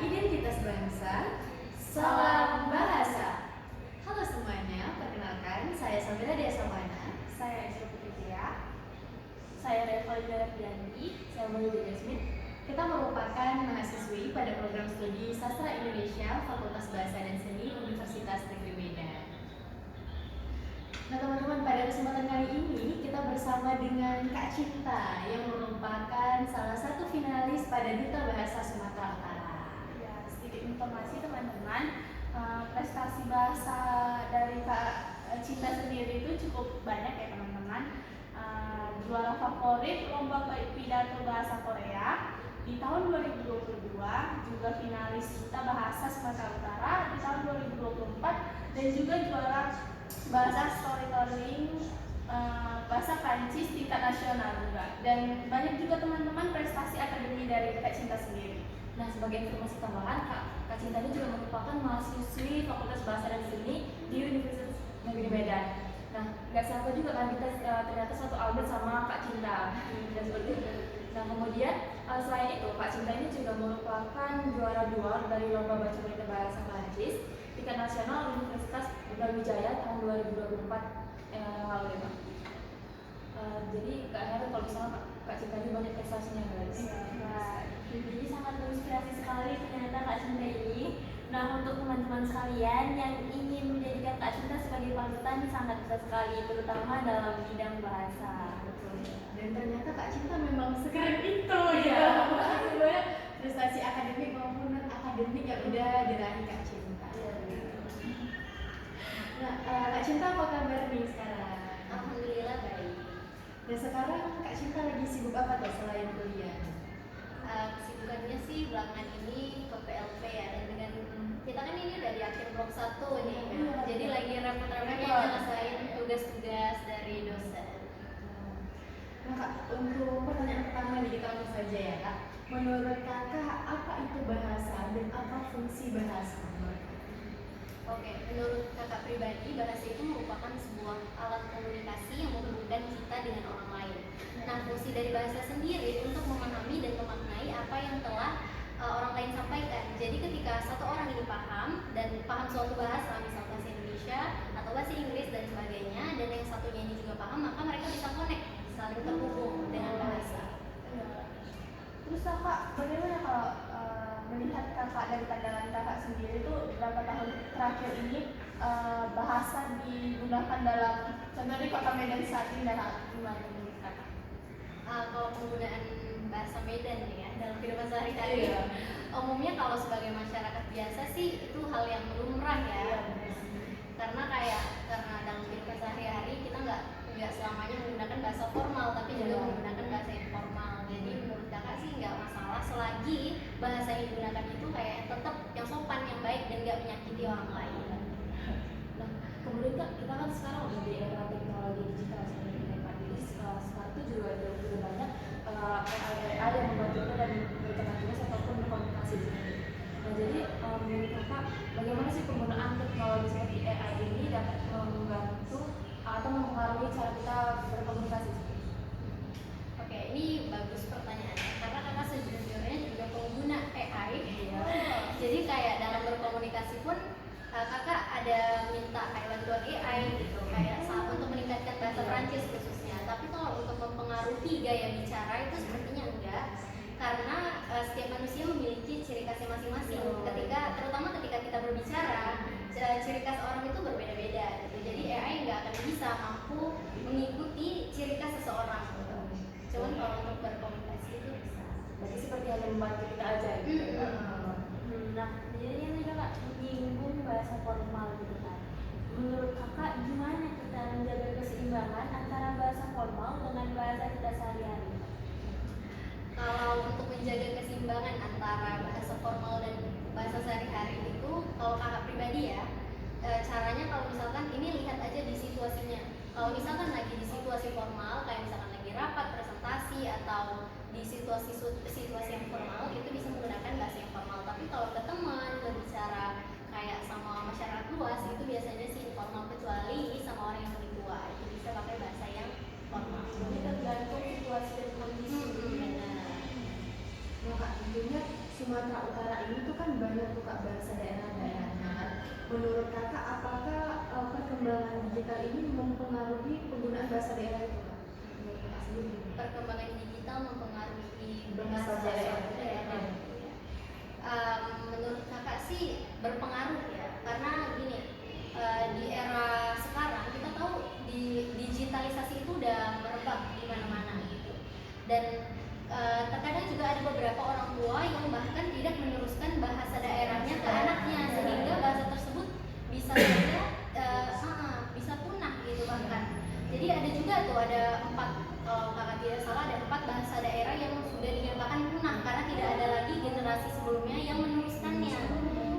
identitas bangsa, salam bahasa. Halo semuanya, perkenalkan saya Samira Desamana. Saya Isra Putria. Saya Revalina Ardianti. Saya Maulida Jasmine. Kita merupakan mahasiswi pada program studi Sastra Indonesia Fakultas Bahasa dan Seni Universitas Negeri Medan. Nah teman-teman, pada kesempatan kali ini kita bersama dengan Kak Cinta yang merupakan salah satu finalis pada Duta Bahasa Sumatera Utara. Ya, sedikit informasi teman-teman, prestasi bahasa dari Kak Cinta sendiri itu cukup banyak ya teman-teman. Juara favorit lomba pidato bahasa Korea di tahun 2022, juga finalis Duta Bahasa Sumatera Utara di tahun 2024, dan juga juara bahasa storytelling bahasa Prancis tingkat nasional juga. Dan banyak juga teman-teman prestasi akademi dari Kak Cinta sendiri. Nah, sebagai informasi tambahan, Kak Cinta ini juga merupakan mahasiswi Fakultas Bahasa dan Seni di Universitas Negeri Medan. Nah, nggak siapa juga kan kita ternyata satu album sama Kak Cinta. Dan seperti itu. Nah, kemudian selain itu, Kak Cinta ini juga merupakan juara 2 dari lomba baca berita bahasa Prancis tingkat nasional Universitas Brawijaya tahun 2024 yang lalu ya, Pak. Jadi nggak heran kalau misalnya Kak Cinta ini banyak prestasinya, guys. Nah, jadi sangat menginspirasi sekali ternyata Kak Cinta ini. Nah, untuk teman-teman sekalian yang ingin menjadikan Kak Cinta sebagai panutan sangat bisa sekali, terutama dalam bidang bahasa. Dan ternyata Kak Cinta memang sekeren itu ya. Banyak prestasi akademik maupun non akademik yang udah diraih Kak Cinta. Nah, Kak Cinta apa kabar nih sekarang? Alhamdulillah baik. Dan sekarang Kak Cinta lagi sibuk apa tuh selain kuliah? Kesibukannya sih belakangan ini ke PLP ya, dan dengan kita kan ini udah di akhir blok 1 nih kan. Jadi lagi repot-repotnya nyelesain tugas-tugas dari dosen. Nah Kak, untuk pertanyaan pertama nih kita langsung saja ya Kak. Menurut Kakak, apa itu bahasa dan apa fungsi bahasa? Oke, menurut kakak pribadi, bahasa itu merupakan sebuah alat komunikasi yang menghubungkan kita dengan orang lain. Nah, fungsi dari bahasa sendiri untuk memahami dan memaknai apa yang telah orang lain sampaikan. Jadi ketika satu orang ini paham dan paham suatu bahasa, misal bahasa Indonesia atau bahasa Inggris dan sebagainya, dan yang satunya ini juga paham, maka mereka bisa connect, saling terhubung dengan bahasa. Terus Kakak, bagaimana kalau melihat Kakak dari pandangan Kakak sendiri itu beberapa tahun terakhir ini bahasa digunakan dalam contoh di Kota Medan saat ini dan gimana menurut Kakak? Kalau penggunaan bahasa Medan nih ya dalam kehidupan sehari-hari, umumnya kalau sebagai masyarakat biasa sih itu hal yang lumrah ya. Karena dalam kehidupan sehari-hari kita nggak selamanya menggunakan bahasa formal, tapi juga menggunakan bahasa informal. Jadi menurut kakak sih nggak masalah selagi bahasa yang digunakan itu kayak tetap yang sopan, yang baik, dan nggak menyakiti orang lain. Nah, kemudian Kak, kita kan sekarang udah di era teknologi digital seperti ini Kak. Jadi sekarang itu juga ada banyak AI yang membantu kita dan memberikan tugas ataupun berkomunikasi di sini. Nah, jadi menurut Kakak, bagaimana sih penggunaan teknologi seperti AI ini dapat membantu atau mempengaruhi cara kita berkomunikasi? Oke, ini bagus pertanyaannya karena kakak sejujurnya juga pengguna AI. Jadi kayak dalam berkomunikasi pun kakak ada minta kayak bantuan AI gitu, kayak untuk meningkatkan bahasa Prancis khususnya. Tapi kalau untuk mempengaruhi gaya bicara itu sepertinya enggak, karena setiap manusia memiliki ciri khasnya masing-masing. Terutama ketika kita berbicara, ciri khas orang itu berbeda-beda gitu. Jadi AI nggak akan bisa mampu mengikuti ciri khas seseorang gitu. Cuman kalau untuk berkomunikasi itu bisa. Berarti seperti hanya membantu kita aja gitu. Nah, jadi ini Kakak menyinggung bahasa formal gitu kan. Menurut Kakak gimana kita menjaga keseimbangan antara bahasa formal dengan bahasa kita sehari-hari? Kalau untuk menjaga keseimbangan antara bahasa formal dan bahasa sehari-hari itu, kalau kakak pribadi ya, caranya kalau misalkan ini lihat aja di situasinya. Kalau misalkan lagi di situasi formal, kayak misalkan lagi rapat, presentasi, atau di situasi yang formal, itu bisa menggunakan bahasa yang formal. Tapi kalau ke teman, berbicara kayak sama masyarakat luas, itu biasanya sih informal, kecuali sama orang yang lebih tua, itu bisa pakai bahasa yang formal. Jadi tergantung situasi dan kondisi. Benar. Nah Kak, tentunya Sumatera Utara sekarang ini tuh kan banyak tuh Kak bahasa daerah-daerahnya kan. Menurut Kakak apakah perkembangan digital ini mempengaruhi penggunaan bahasa daerah itu Kak? Menurut Kakak sendiri? Perkembangan digital mempengaruhi Bahasa bahasa daerah. daerah. Menurut kakak sih berpengaruh ya, karena gini, di era sekarang kita tahu di digitalisasi itu udah merebak di mana-mana gitu, dan terkadang juga ada beberapa orang tua yang bahkan tidak meneruskan bahasa daerahnya ke anaknya, sehingga bahasa tersebut bisa saja bisa punah gitu bahkan. Jadi ada juga tuh ada 4, kalau kakak tidak salah ada 4 bahasa daerah yang sudah dinyatakan punah karena tidak ada lagi generasi sebelumnya yang meneruskannya.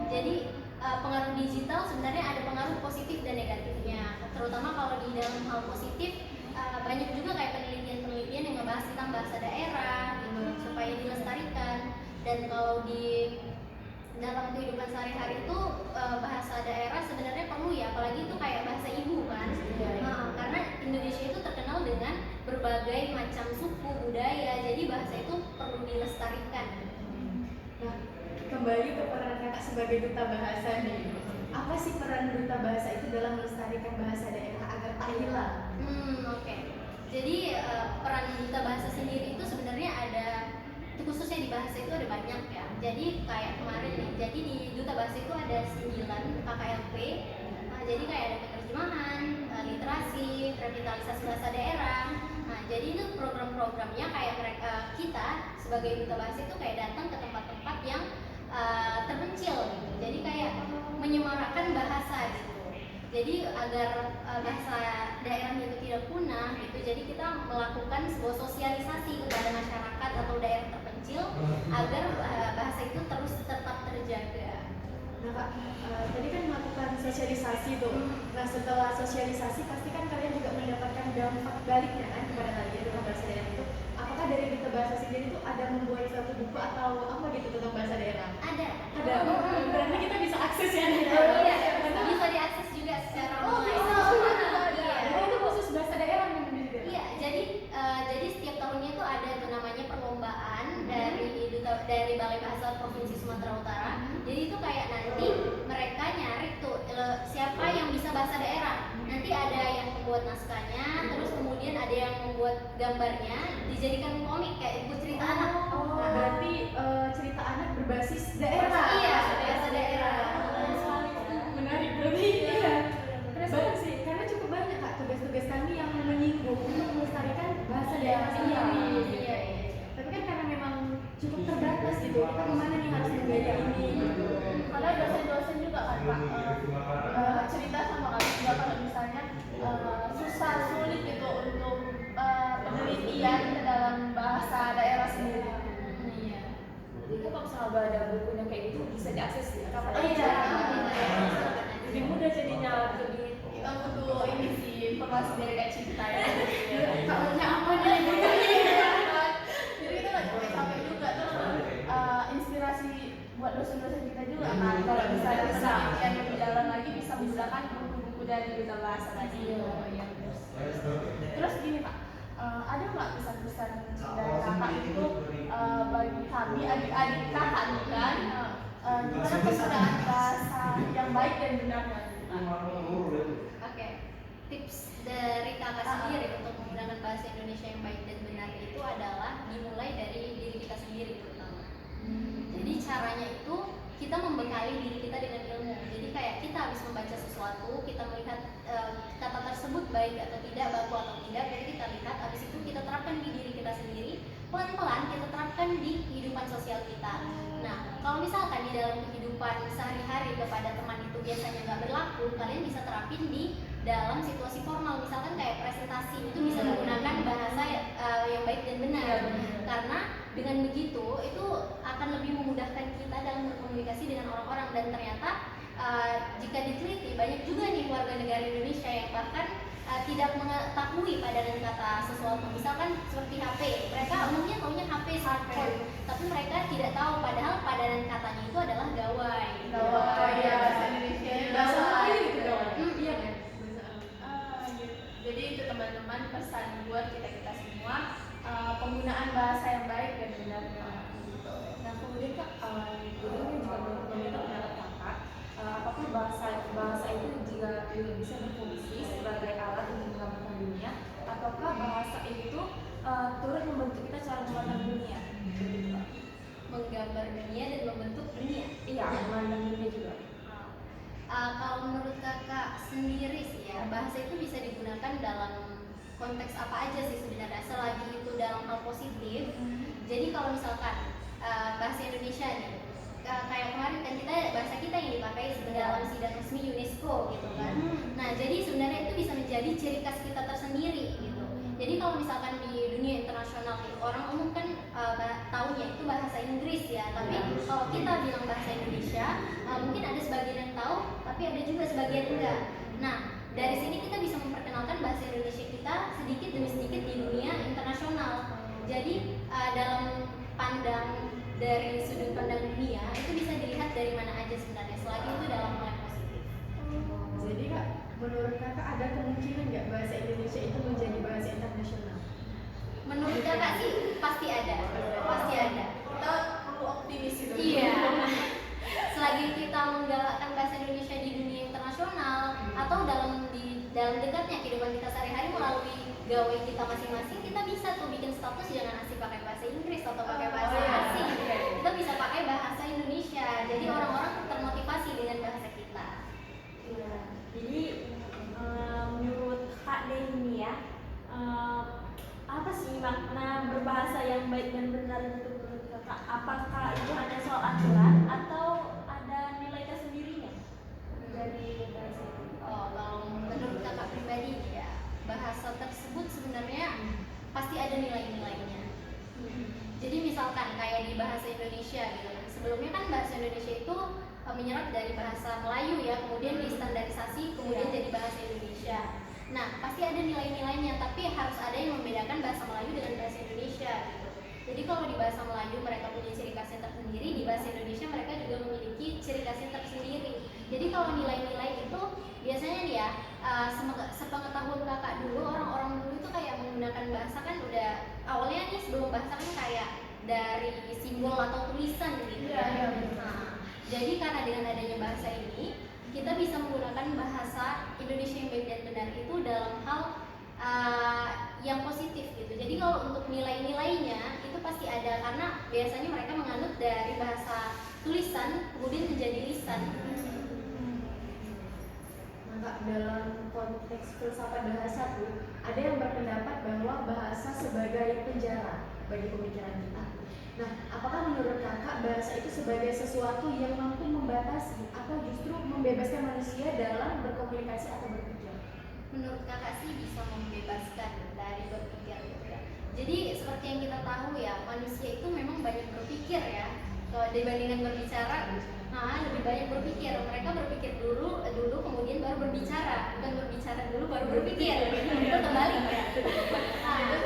Jadi pengaruh digital sebenarnya ada pengaruh positif dan negatifnya. Terutama kalau di dalam hal positif, banyak juga kayak penelitian-penelitian yang ngebahas tentang bahasa daerah gitu supaya dilestarikan. Dan kalau di dalam kehidupan sehari-hari itu bahasa daerah sebenarnya perlu ya, apalagi itu kayak bahasa ibu kan. Karena Indonesia itu terkenal dengan berbagai macam suku budaya, jadi bahasa itu perlu dilestarikan. Nah, kembali ke peran Kakak sebagai duta bahasa nih. Apa sih peran duta bahasa itu dalam melestarikan bahasa daerah agar tak hilang? Oke. Jadi peran duta bahasa sendiri itu sebenarnya ada, khususnya di bahasa itu ada banyak ya. Jadi kayak kemarin nih, jadi di duta bahasa itu ada 9 KKLP. Jadi kayak ada penerjemahan, literasi, revitalisasi bahasa daerah. Nah, jadi itu program-programnya kayak mereka, kita sebagai duta bahasa itu kayak datang ke tempat-tempat yang terpencil gitu. Jadi kayak menyemarakkan bahasa gitu. Jadi agar bahasa daerahnya itu tidak punah gitu. Jadi kita melakukan sebuah sosialisasi kepada masyarakat atau daerah terpencil agar bahasa itu terus tetap terjaga. Nah Kak, tadi kan melakukan sosialisasi tuh. Nah setelah sosialisasi pasti kan kalian juga mendapatkan dampak baliknya kan kepada kalian tentang bahasa daerah itu. Apakah dari duta bahasa sendiri tuh ada membuat suatu buku atau apa gitu tentang bahasa daerah? Ada. Berarti kita bisa akses ya nih. Iya, bisa diakses juga secara online. Iya. Jadi itu khusus bahasa daerah yang juga. Iya, jadi setiap tahunnya itu ada tuh namanya perlombaan dari Balai Bahasa Provinsi Sumatera Utara. Jadi itu kayak nanti mereka nyari tuh siapa yang bisa bahasa daerah. Nanti ada yang membuat naskahnya, terus kemudian ada yang membuat gambarnya, dijadikan komik kayak buku cerita anak. Nah, berarti cerita anak berbasis daerah. Iya, bahasa daerah. Menarik berarti. Iya. Terus banget sih, karena cukup banyak Kak tugas-tugas kami yang menyinggung untuk melestarikan bahasa daerah sendiri. Iya. Tapi kan karena memang cukup terbatas gitu, kita kemana nih harus menggali ini gitu. Karena dosen-dosen juga kan Pak cerita sama kami juga kalau misalnya susah sulit gitu untuk penelitian dalam bahasa daerah sendiri. Iya. Jadi kan kalau misalnya udah ada bukunya kayak gitu bisa diakses ya. Kapan Iya. aja. Lebih mudah jadinya lebih Kita butuh ini sih informasi dari Kak Cinta ya. Kamunya apa nih? Jadi kita nggak capek juga terus inspirasi buat dosen-dosen kita juga kan. Kalau misalnya penelitian yang berjalan lagi bisa menggunakan buku-buku dari duta bahasa tadi. Iya. Terus gini Pak, ada nggak pesan-pesan dari kakak itu bagi kami adik-adik kakak nih kan? Gimana penggunaan bahasa yang baik dan benarnya? Oke, tips dari kakak sendiri untuk menggunakan bahasa Indonesia yang baik dan benar itu adalah dimulai dari diri kita sendiri terutama. Jadi caranya itu kita membekali diri kita dengan ilmu. Jadi kayak kita habis membaca sesuatu, kita melihat kata tersebut baik atau tidak, baku atau tidak, jadi kita lihat, habis itu kita terapkan di diri kita sendiri, pelan-pelan kita terapkan di kehidupan sosial kita. Nah, kalau misalkan di dalam kehidupan sehari-hari kepada teman itu biasanya nggak berlaku, kalian bisa terapin di dalam situasi formal, misalkan kayak presentasi itu bisa menggunakan bahasa yang baik dan benar. Karena dengan begitu itu akan lebih memudahkan kita dalam berkomunikasi dengan orang-orang. Dan ternyata jika diteliti banyak juga nih warga negara Indonesia yang bahkan tidak mengetahui padanan kata sesuatu, misalkan seperti HP, mereka umumnya taunya HP smartphone, tapi mereka tidak tahu padahal padanan katanya itu adalah gawai. Ya, bahasa Indonesia Bahasa lain gitu dong. Iya. Jadi itu teman-teman pesan buat kita semua, penggunaan bahasa yang baik dan benar. Nah kemudian Kak, jadi juga bisa berfungsi sebagai alat untuk menggambarkan dunia, ataukah bahasa itu turut membentuk kita cara memandang dunia? Begitu, Kak. Menggambar dunia dan membentuk dunia. Iya, memandang dunia juga. Kalau menurut kakak sendiri sih ya, bahasa itu bisa digunakan dalam konteks apa aja sih sebenarnya, selagi itu dalam hal positif. Jadi kalau misalkan bahasa Indonesia nih, kayak kemarin kan bahasa kita yang dipakai dalam sidang resmi UNESCO gitu kan. Nah jadi sebenarnya itu bisa menjadi ciri khas kita tersendiri gitu. Jadi kalau misalkan di dunia internasional nih, orang umum kan taunya itu bahasa Inggris ya, tapi kalau kita bilang bahasa Indonesia, mungkin ada sebagian yang tahu, tapi ada juga sebagian enggak. Nah dari sini kita bisa memperkenalkan bahasa Indonesia kita sedikit demi sedikit di dunia internasional. Jadi dalam dari sudut pandang dunia itu bisa dilihat dari mana aja sebenarnya, selagi itu dalam hal yang positif. Jadi Kak, menurut kakak ada kemungkinan nggak bahasa Indonesia itu menjadi bahasa internasional? Menurut kakak sih pasti ada, pasti ada. Kita perlu optimis itu. Iya. Selagi kita menggalakkan bahasa Indonesia di dunia internasional atau dalam dekatnya kehidupan kita sehari-hari melalui gawe kita masing-masing, kita bisa tuh bikin status jangan asik pakai bahasa Inggris atau pakai bahasa asing. Kita bisa pakai bahasa Indonesia. Jadi orang-orang termotivasi dengan bahasa kita. Iya. Jadi menurut Kak Dewi ya, apa sih makna berbahasa yang baik dan benar itu menurut Kakak? Apakah itu hanya soal aturan atau ada nilai tersendirinya dari bahasa itu? Oh, kalau menurut kakak pribadi ya, bahasa tersebut sebenarnya pasti ada nilai-nilainya. Jadi misalkan kayak di bahasa Indonesia gitu kan, sebelumnya kan bahasa Indonesia itu menyerap dari bahasa Melayu ya, kemudian distandarisasi, kemudian jadi bahasa Indonesia. Nah pasti ada nilai-nilainya, tapi harus ada yang membedakan bahasa Melayu dengan bahasa Indonesia gitu. Jadi kalau di bahasa Melayu mereka punya ciri khasnya tersendiri, di bahasa Indonesia mereka juga memiliki ciri khasnya tersendiri. Jadi kalau nilai-nilai itu biasanya nih ya, sepengetahuan kakak dulu, orang-orang dulu itu kayak menggunakan bahasa kan udah awalnya nih sebelum bahasa kan kayak dari simbol atau tulisan gitu ya. Nah, jadi karena dengan adanya bahasa ini kita bisa menggunakan bahasa Indonesia yang baik dan benar itu dalam hal yang positif gitu. Jadi kalau untuk nilai-nilainya itu pasti ada, karena biasanya mereka menganut dari bahasa tulisan kemudian menjadi lisan. Maka dalam konteks filsafat bahasa tuh ada yang berpendapat bahwa bahasa sebagai penjara bagi pemikiran kita. Nah, apakah menurut kakak bahasa itu sebagai sesuatu yang mampu membatasi atau justru membebaskan manusia dalam berkomunikasi atau berpikir? Menurut kakak sih bisa membebaskan dari berpikir gitu ya. Jadi seperti yang kita tahu ya, manusia itu memang banyak berpikir ya. Kalau dibandingkan berbicara, lebih banyak berpikir. Mereka berpikir dulu kemudian baru berbicara, bukan berbicara dulu baru berpikir. Itu terbalik ya. Itu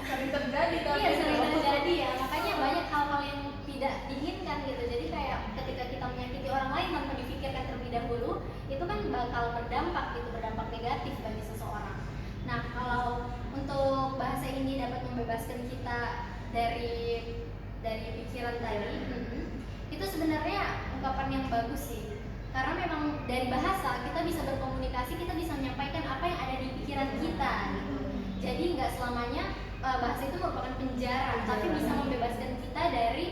sering terjadi tapi Iya, sering terjadi ya. Makanya banyak hal-hal yang tidak diinginkan gitu. Jadi kayak ketika kita menyakiti orang lain tanpa dipikirkan terlebih dahulu, itu kan bakal berdampak negatif bagi seseorang. Nah, kalau untuk bahasa ini dapat membebaskan kita dari pikiran tadi, itu sebenarnya ungkapan yang bagus sih. Karena memang dari bahasa kita bisa berkomunikasi, kita bisa menyampaikan apa yang ada di pikiran kita gitu. Jadi nggak selamanya bahasa itu merupakan penjara, tapi bisa membebaskan kita dari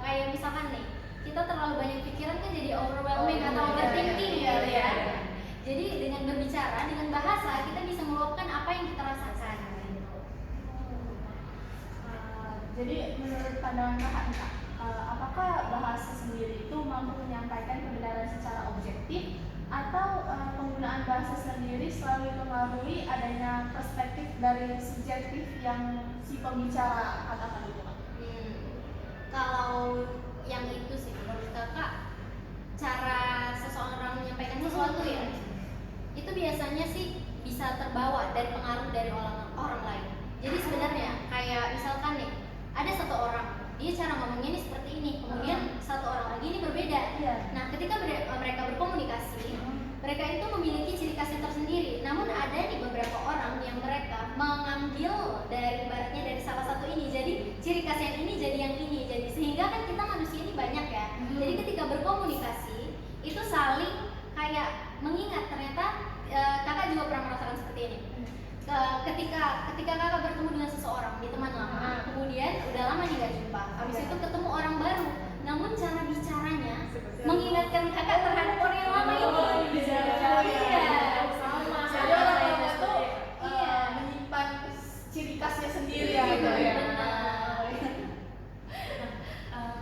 kayak misalkan nih, kita terlalu banyak pikiran kan jadi overwhelming atau overthinking gitu ya. Jadi dengan berbicara, dengan bahasa kita bisa meluapkan apa yang kita rasakan gitu. Jadi menurut pandangan kakak nih, Kak, apakah bahasa sendiri itu mampu menyampaikan kebenaran secara objektif atau penggunaan bahasa sendiri selalu dipengaruhi adanya perspektif dari subjektif yang si pembicara katakan itu, Kak? Kalau yang itu sih menurut kakak, cara seseorang menyampaikan sesuatu ya, itu biasanya sih bisa terbawa dari pengaruh dari orang lain. Jadi sebenarnya kayak misalkan nih, ada satu orang, dia cara ngomongnya ini seperti ini, kemudian satu orang lagi ini berbeda. Nah, ketika mereka berkomunikasi, mereka itu memiliki ciri khasnya tersendiri. Namun ada nih beberapa orang yang mereka mengambil dari ibaratnya dari salah satu ini, jadi ciri khas yang ini jadi yang ini. Jadi sehingga kan kita manusia ini banyak ya. Jadi ketika berkomunikasi itu saling kayak mengingat ternyata mengingatkan kakak terhadap orang yang lama ini. Iya. Sama. Jadi orang lama tuh Iya. menyimpan ciri khasnya sendiri Iya, gitu ya. benar.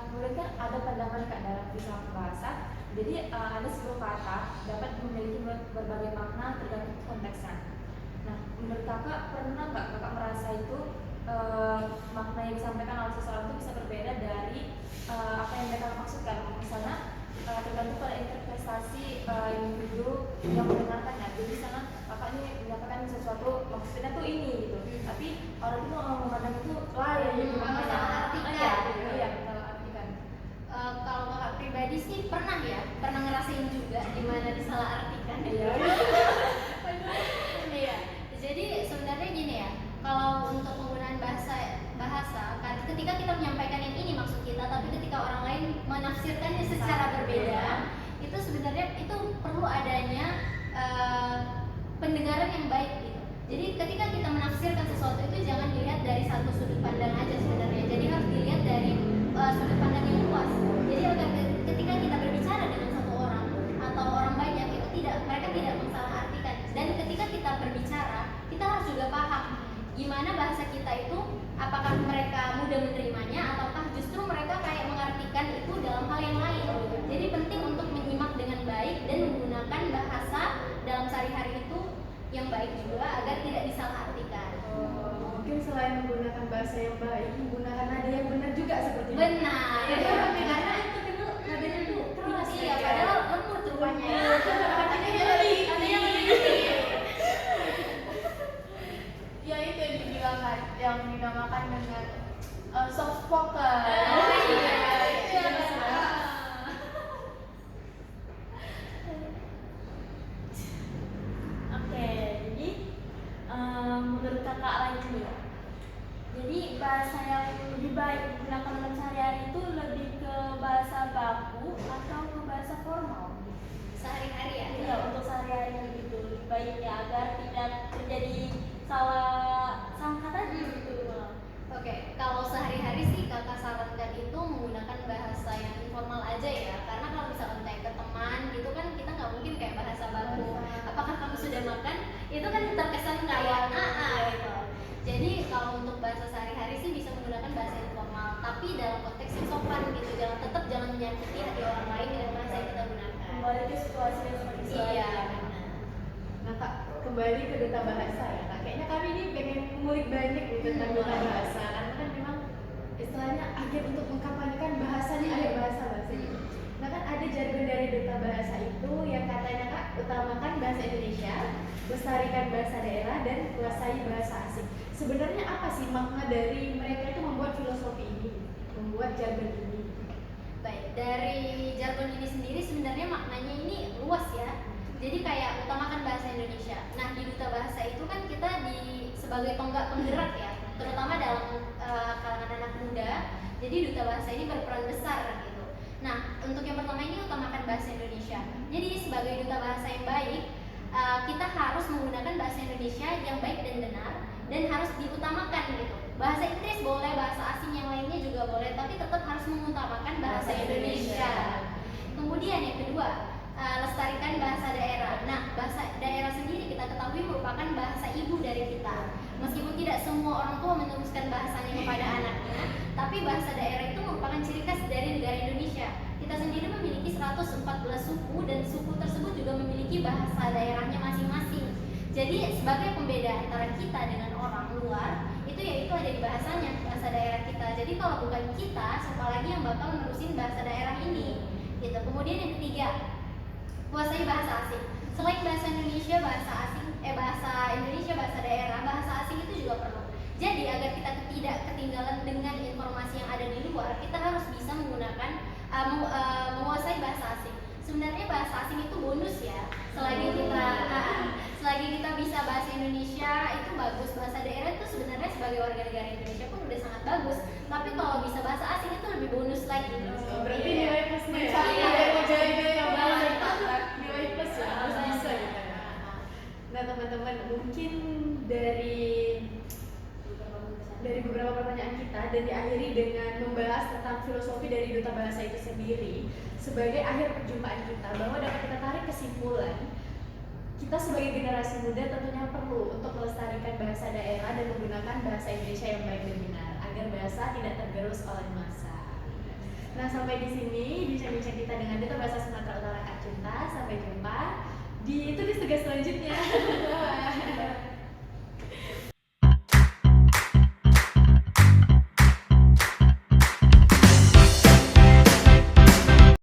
Kemudian kan ada pandangan kak dalam filsafat bahasa. Jadi ada sebuah kata dapat memiliki berbagai makna tergantung konteksnya. Nah, menurut kakak pernah nggak kakak merasa itu makna yang disampaikan oleh seseorang itu bisa berbeda dari apa yang mereka maksudkan? Misalnya tergantung pada interpretasi individu yang mendengarkannya. Jadi misalnya kakak ini menyampaikan sesuatu maksudnya tuh ini gitu, tapi orang itu memandang itu lain gitu. Salah artikan. Iya, salah artikan. Kalau kakak pribadi sih pernah ngerasain juga di mana disalahartikan. Iya. Iya. Jadi sebenarnya gini ya, kalau untuk penggunaan bahasa kan ketika kita menyampaikan yang ini maksud kita, tapi ketika orang lain menafsirkannya secara berbeda, itu sebenarnya itu perlu adanya pendengaran yang baik gitu. Jadi ketika kita menafsirkan sesuatu itu jangan dilihat dari satu sudut pandang aja sebenarnya. Jadi harus dilihat dari sudut pandang yang luas. Jadi agar ketika kita berbicara dengan satu orang atau orang banyak itu mereka tidak mensalahartikan. Dan ketika kita berbicara, kita harus juga paham gimana bahasa kita itu, apakah mereka mudah menerimanya ataukah justru mereka kayak mengartikan itu dalam hal yang lain. Jadi penting untuk menyimak dengan baik dan menggunakan bahasa dalam sehari-hari itu yang baik juga agar tidak disalahartikan. Mungkin selain menggunakan bahasa yang baik, menggunakan nada yang benar juga seperti itu. Benar. Iya, Karena itu benar nadanya tuh keras. Iya, padahal lembut rupanya. Artinya ya itu yang dibilangkan, yang dinamakan dengan soft spoken. Oke, jadi menurut kakak lagi nih, jadi bahasa yang lebih baik digunakan dalam sehari-hari itu lebih ke bahasa baku atau ke bahasa formal? Sehari-hari ya. Iya, untuk sehari-hari gitu lebih baik ya agar tidak terjadi salah sangka tadi gitu. Oke, kalau sehari-hari sih kakak sarankan itu menggunakan bahasa yang informal aja ya. Karena kalau misalkan kayak ke teman gitu kan kita nggak mungkin kayak bahasa baku. Apakah kamu sudah makan? Itu kan terkesan kayak gitu. Jadi kalau untuk bahasa sehari-hari sih bisa menggunakan bahasa informal, tapi dalam konteks yang sopan gitu. Jangan menyakiti hati orang lain dengan bahasa yang kita gunakan. Kembali ke situasi yang seperti Iya. Nah kak, kembali ke duta bahasa ya kak. Kayaknya kami ini pengen ngulik banyak nih tentang duta bahasa, karena kan memang istilahnya agen untuk mengkampanyekan bahasanya akhir bahasa gitu. Nah kan ada jargon dari duta bahasa itu yang katanya kak, utamakan bahasa Indonesia, lestarikan bahasa daerah, dan kuasai bahasa asing. Sebenarnya apa sih makna dari mereka itu membuat filosofi ini, membuat jargon ini? Baik, dari jargon ini sendiri sebenarnya maknanya ini luas ya. Jadi kayak utamakan bahasa Indonesia. Nah, di duta bahasa itu kan kita sebagai tonggak penggerak ya, terutama dalam kalangan anak muda. Jadi duta bahasa ini berperan besar gitu. Nah, untuk yang pertama ini utamakan bahasa Indonesia. Jadi sebagai duta bahasa yang baik, kita harus menggunakan bahasa Indonesia yang baik dan benar, dan harus diutamakan gitu. Bahasa Inggris boleh, bahasa asing yang lainnya juga boleh, tapi tetap harus mengutamakan bahasa Indonesia. Kemudian yang kedua, lestarikan bahasa daerah. Nah, bahasa daerah sendiri kita ketahui merupakan bahasa ibu dari kita. Meskipun tidak semua orang tua meneruskan bahasanya kepada anaknya, tapi bahasa daerah itu merupakan ciri khas dari negara Indonesia. Kita sendiri memiliki 114 suku, dan suku tersebut juga memiliki bahasa daerahnya masing-masing. Jadi sebagai pembeda antara kita dengan orang luar, itu yaitu ada di bahasanya, bahasa daerah kita. Jadi kalau bukan kita, siapa lagi yang bakal menerusin bahasa daerah ini? Gitu. Kemudian yang ketiga, kuasai bahasa asing. Selain bahasa Indonesia, bahasa Indonesia, bahasa daerah, bahasa asing itu juga perlu. Jadi agar kita tidak ketinggalan dengan informasi yang ada di luar, kita harus bisa menggunakan menguasai bahasa asing. Sebenarnya bahasa asing itu bonus ya. Selagi kita bisa bahasa Indonesia itu bagus, bahasa daerah itu sebenarnya sebagai warga negara Indonesia pun udah sangat bagus. Tapi kalau bisa bahasa asing itu lebih bonus lagi. Berarti nilai plusnya ya? Nilai plus ya, harus bisa gitu. Nah teman-teman, mungkin dari beberapa pertanyaan kita dan diakhiri dengan membahas tentang filosofi dari duta bahasa itu sendiri. sebagai akhir perjumpaan kita, bahwa dapat kita tarik kesimpulan kita sebagai generasi muda tentunya perlu untuk melestarikan bahasa daerah dan menggunakan bahasa Indonesia yang baik dan benar agar bahasa tidak tergerus oleh massa. Nah, sampai di sini bincang-bincang